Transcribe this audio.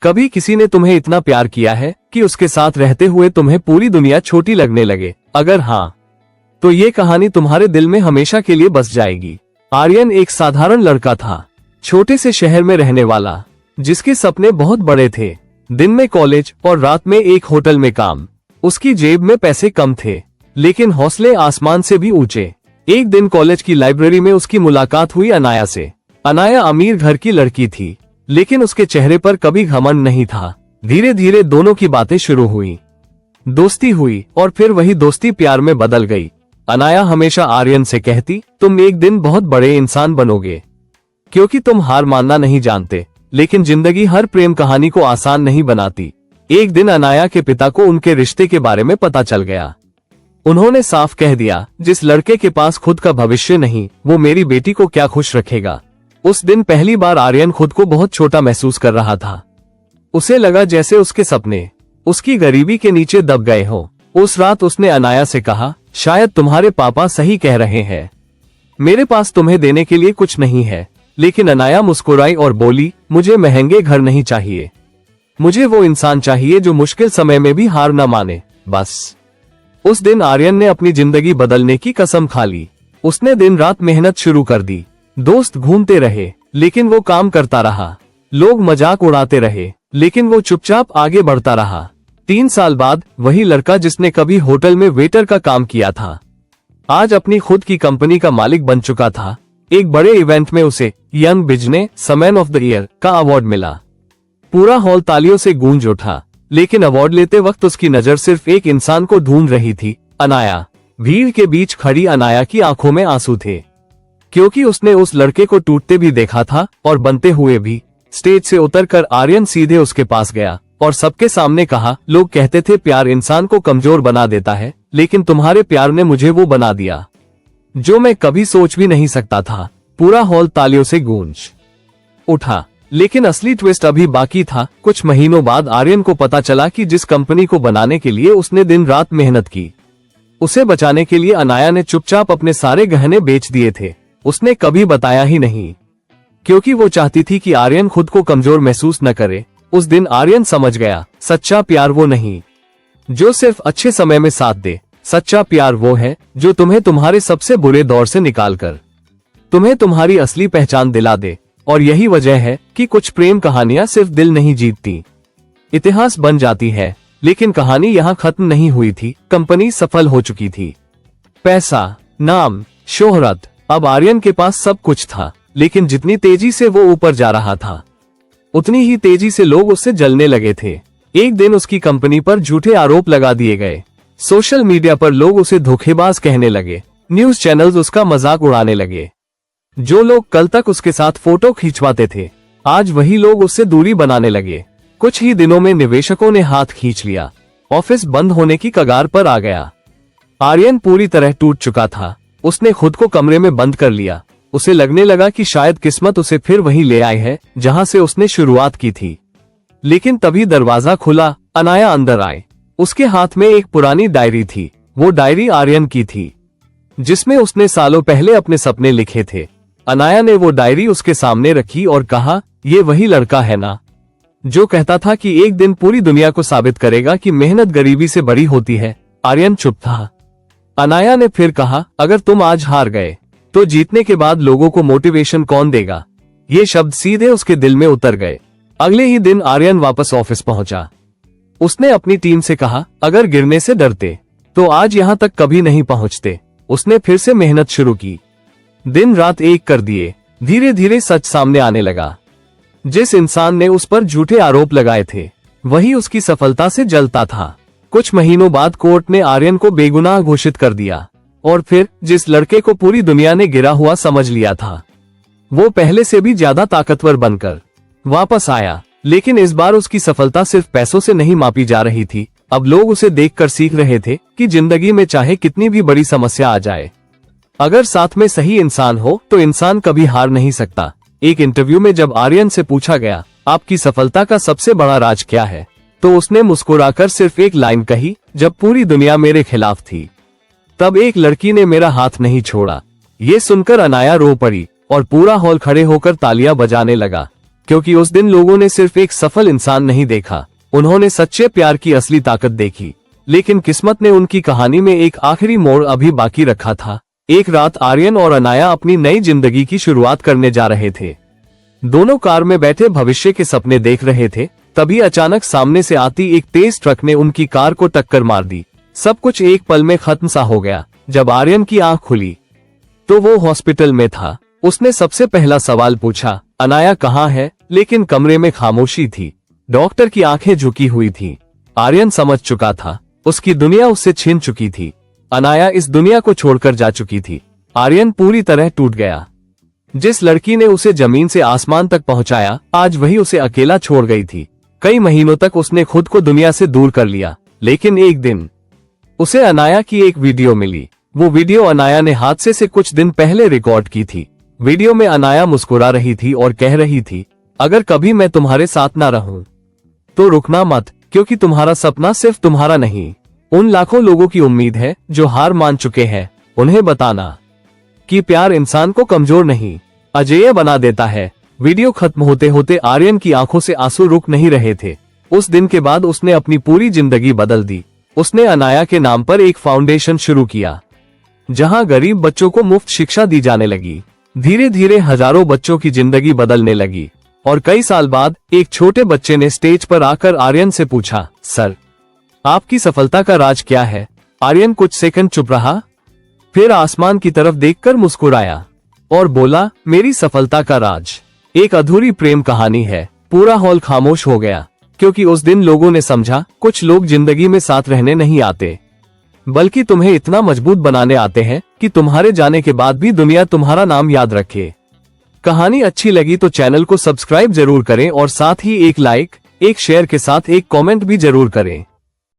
कभी किसी ने तुम्हें इतना प्यार किया है कि उसके साथ रहते हुए तुम्हें पूरी दुनिया छोटी लगने लगे? अगर हाँ, तो ये कहानी तुम्हारे दिल में हमेशा के लिए बस जाएगी। आर्यन एक साधारण लड़का था, छोटे से शहर में रहने वाला, जिसके सपने बहुत बड़े थे। दिन में कॉलेज और रात में एक होटल में काम। उसकी जेब में पैसे कम थे, लेकिन हौसले आसमान से भी ऊंचे। एक दिन कॉलेज की लाइब्रेरी में उसकी मुलाकात हुई अनाया से। अनाया अमीर घर की लड़की थी, लेकिन उसके चेहरे पर कभी घमंड नहीं था। धीरे धीरे दोनों की बातें शुरू हुई, दोस्ती हुई और फिर वही दोस्ती प्यार में बदल गई। अनाया हमेशा आर्यन से कहती, तुम एक दिन बहुत बड़े इंसान बनोगे, क्योंकि तुम हार मानना नहीं जानते। लेकिन जिंदगी हर प्रेम कहानी को आसान नहीं बनाती। एक दिन अनाया के पिता को उनके रिश्ते के बारे में पता चल गया। उन्होंने साफ कह दिया, जिस लड़के के पास खुद का भविष्य नहीं, वो मेरी बेटी को क्या खुश रखेगा। उस दिन पहली बार आर्यन खुद को बहुत छोटा महसूस कर रहा था। उसे लगा जैसे उसके सपने उसकी गरीबी के नीचे दब गए हो। उस रात उसने अनाया से कहा, शायद तुम्हारे पापा सही कह रहे हैं, मेरे पास तुम्हें देने के लिए कुछ नहीं है। लेकिन अनाया मुस्कुराई और बोली, मुझे महंगे घर नहीं चाहिए, मुझे वो इंसान चाहिए जो मुश्किल समय में भी हार न माने, बस। उस दिन आर्यन ने अपनी जिंदगी बदलने की कसम खा ली। उसने दिन रात मेहनत शुरू कर दी। दोस्त घूमते रहे, लेकिन वो काम करता रहा। लोग मजाक उड़ाते रहे, लेकिन वो चुपचाप आगे बढ़ता रहा। 3 साल बाद वही लड़का जिसने कभी होटल में वेटर का काम किया था, आज अपनी खुद की कंपनी का मालिक बन चुका था। एक बड़े इवेंट में उसे young business man of the year का अवार्ड मिला। पूरा हॉल तालियों से गूंज उठा, लेकिन अवार्ड लेते वक्त उसकी नजर सिर्फ एक इंसान को ढूंढ रही थी, अनाया। भीड़ के बीच खड़ी अनाया की आंखों में आंसू थे, क्योंकि उसने उस लड़के को टूटते भी देखा था और बनते हुए भी। स्टेज से उतरकर आर्यन सीधे उसके पास गया और सबके सामने कहा, लोग कहते थे प्यार इंसान को कमजोर बना देता है, लेकिन तुम्हारे प्यार ने मुझे वो बना दिया जो मैं कभी सोच भी नहीं सकता था। पूरा हॉल तालियों से गूंज उठा, लेकिन असली ट्विस्ट अभी बाकी था। कुछ महीनों बाद आर्यन को पता चला कि जिस कंपनी को बनाने के लिए उसने दिन रात मेहनत की, उसे बचाने के लिए अनाया ने चुपचाप अपने सारे गहने बेच दिए थे। उसने कभी बताया ही नहीं, क्योंकि वो चाहती थी कि आर्यन खुद को कमजोर महसूस न करे। उस दिन आर्यन समझ गया, सच्चा प्यार वो नहीं जो सिर्फ अच्छे समय में साथ दे। सच्चा प्यार वो है जो तुम्हें तुम्हारे सबसे बुरे दौर से निकालकर तुम्हें तुम्हारी असली पहचान दिला दे। और यही वजह है कि कुछ प्रेम कहानियां सिर्फ दिल नहीं जीतती, इतिहास बन जाती है। लेकिन कहानी यहाँ खत्म नहीं हुई थी। कंपनी सफल हो चुकी थी, पैसा, नाम, शोहरत। अब आर्यन के पास सब कुछ था, लेकिन जितनी तेजी से वो ऊपर जा रहा था, उतनी ही तेजी से लोग उससे जलने लगे थे। एक दिन उसकी कंपनी पर झूठे आरोप लगा दिए गए। सोशल मीडिया पर लोग उसे धोखेबाज कहने लगे। न्यूज चैनल्स उसका मजाक उड़ाने लगे। जो लोग कल तक उसके साथ फोटो खिंचवाते थे, आज वही लोग उससे दूरी बनाने लगे। कुछ ही दिनों में निवेशकों ने हाथ खींच लिया। ऑफिस बंद होने की कगार पर आ गया। आर्यन पूरी तरह टूट चुका था। उसने खुद को कमरे में बंद कर लिया। उसे लगने लगा कि शायद किस्मत उसे फिर वहीं ले आई है जहां से उसने शुरुआत की थी। लेकिन तभी दरवाजा खुला। अनाया अंदर आए। उसके हाथ में एक पुरानी डायरी थी। वो डायरी आर्यन की थी, जिसमें उसने सालों पहले अपने सपने लिखे थे। अनाया ने वो डायरी उसके सामने रखी और कहा, ये वही लड़का है ना जो कहता था कि एक दिन पूरी दुनिया को साबित करेगा कि मेहनत गरीबी से बड़ी होती है। आर्यन चुप था। अनाया ने फिर कहा, अगर तुम आज हार गए तो जीतने के बाद लोगों को मोटिवेशन कौन देगा। ये शब्द सीधे उसके दिल में उतर गए। अगले ही दिन आर्यन वापस ऑफिस पहुंचा। उसने अपनी टीम से कहा, अगर गिरने से डरते तो आज यहां तक कभी नहीं पहुंचते। उसने फिर से मेहनत शुरू की। दिन रात एक कर दिए। धीरे धीरे सच सामने आने लगा। जिस इंसान ने उस पर झूठे आरोप लगाए थे, वही उसकी सफलता से जलता था। कुछ महीनों बाद कोर्ट ने आर्यन को बेगुनाह घोषित कर दिया। और फिर जिस लड़के को पूरी दुनिया ने गिरा हुआ समझ लिया था, वो पहले से भी ज्यादा ताकतवर बनकर वापस आया। लेकिन इस बार उसकी सफलता सिर्फ पैसों से नहीं मापी जा रही थी। अब लोग उसे देखकर सीख रहे थे कि जिंदगी में चाहे कितनी भी बड़ी समस्या आ जाए, अगर साथ में सही इंसान हो तो इंसान कभी हार नहीं सकता। एक इंटरव्यू में जब आर्यन से पूछा गया, आपकी सफलता का सबसे बड़ा राज क्या है, तो उसने मुस्कुराकर सिर्फ एक लाइन कही, जब पूरी दुनिया मेरे खिलाफ थी तब एक लड़की ने मेरा हाथ नहीं छोड़ा। ये सुनकर अनाया रो पड़ी और पूरा हॉल खड़े होकर तालियां बजाने लगा, क्योंकि उस दिन लोगों ने सिर्फ एक सफल इंसान नहीं देखा, उन्होंने सच्चे प्यार की असली ताकत देखी। लेकिन किस्मत ने उनकी कहानी में एक आखिरी मोड़ अभी बाकी रखा था। एक रात आर्यन और अनाया अपनी नई जिंदगी की शुरुआत करने जा रहे थे। दोनों कार में बैठे भविष्य के सपने देख रहे थे। तभी अचानक सामने से आती एक तेज ट्रक ने उनकी कार को टक्कर मार दी। सब कुछ एक पल में खत्म सा हो गया। जब आर्यन की आंख खुली तो वो हॉस्पिटल में था। उसने सबसे पहला सवाल पूछा, अनाया कहाँ है? लेकिन कमरे में खामोशी थी। डॉक्टर की आंखें झुकी हुई थी। आर्यन समझ चुका था, उसकी दुनिया उससे छीन चुकी थी। अनाया इस दुनिया को छोड़कर जा चुकी थी। आर्यन पूरी तरह टूट गया। जिस लड़की ने उसे जमीन से आसमान तक पहुंचाया, आज वही उसे अकेला छोड़ गई थी। कई महीनों तक उसने खुद को दुनिया से दूर कर लिया, लेकिन एक दिन उसे अनाया की एक वीडियो मिली। वो वीडियो अनाया ने हादसे से कुछ दिन पहले रिकॉर्ड की थी। वीडियो में अनाया मुस्कुरा रही थी और कह रही थी, अगर कभी मैं तुम्हारे साथ ना रहूं तो रुकना मत, क्योंकि तुम्हारा सपना सिर्फ तुम्हारा नहीं, उन लाखों लोगों की उम्मीद है जो हार मान चुके हैं। उन्हें बताना कि प्यार इंसान को कमजोर नहीं, अजेय बना देता है। वीडियो खत्म होते होते आर्यन की आंखों से आंसू रुक नहीं रहे थे। उस दिन के बाद उसने अपनी पूरी जिंदगी बदल दी। उसने अनाया के नाम पर एक फाउंडेशन शुरू किया, जहां गरीब बच्चों को मुफ्त शिक्षा दी जाने लगी। धीरे धीरे हजारों बच्चों की जिंदगी बदलने लगी। और कई साल बाद एक छोटे बच्चे ने स्टेज पर आकर आर्यन से पूछा, सर, आपकी सफलता का राज क्या है? आर्यन कुछ सेकंड चुप रहा, फिर आसमान की तरफ देखकर मुस्कुराया और बोला, मेरी सफलता का राज एक अधूरी प्रेम कहानी है। पूरा हॉल खामोश हो गया, क्योंकि उस दिन लोगों ने समझा, कुछ लोग जिंदगी में साथ रहने नहीं आते, बल्कि तुम्हें इतना मजबूत बनाने आते हैं कि तुम्हारे जाने के बाद भी दुनिया तुम्हारा नाम याद रखे। कहानी अच्छी लगी तो चैनल को सब्सक्राइब जरूर करें और साथ ही एक लाइक, एक शेयर के साथ एक कमेंट भी जरूर करें।